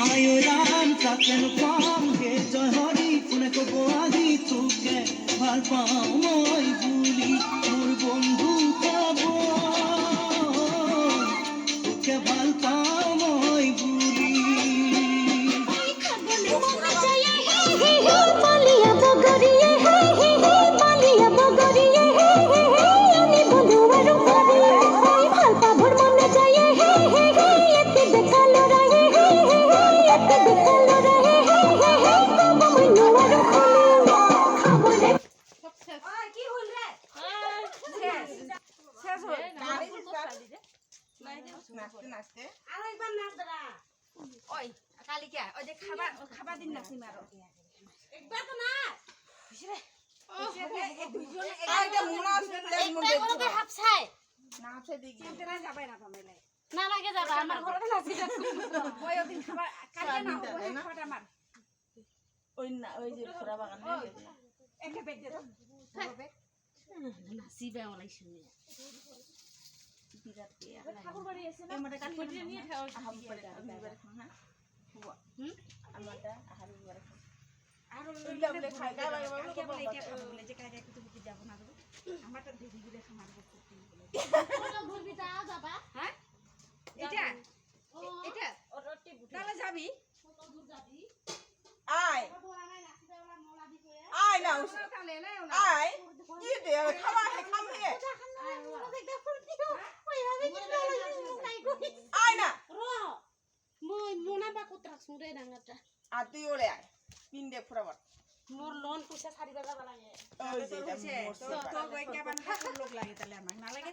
আয় রাম চাচেন কম হে জয় হরি কোনে কব আজি তোকে ভাল পাওঁ মই বুলি মোৰ বন্ধু কব তোকে ভাল পাওঁ মই বুলি নালাগে যাবা আমার ঘরে নাচি ওই ওদিন খাবার কালকে না হবে খাবারটা আমার ওই না ওই যে খোরা বাগানে একটা ব্যাগ দে তো নাচিবে ওলাই শুনে বিরাট কে ঠাকুর বাড়ি এসে না এমটা কাটে নিয়ে খাও আহাম করে বিবারে খাও হ্যাঁ আমারটা আহার বিবারে খাও আর ওই খাই গাবা গাবা বলে এটা বলে যে কাইরা কিছু কিছু যাব না দেব আমারটা দিদি দিদি খামার করতে বলে ওটা ঘুরবি তা যাবা হ্যাঁ এটা এটা ওরটি তাহলে যাবি কত দূর যাবি আয় আয় না আয় কি দে খাওয়া হে খাম হে আয় না রো মই মোনা বা কুত্রা সুরে ডাঙ্গাটা আ তুই ওলে আয় পিন্ডে ফুরাবার মোর লোন পয়সা ছাড়িবা যাবা লাগে ওই যে মোর তো কই কেবান লোক লাগে তাহলে আমাক না লাগে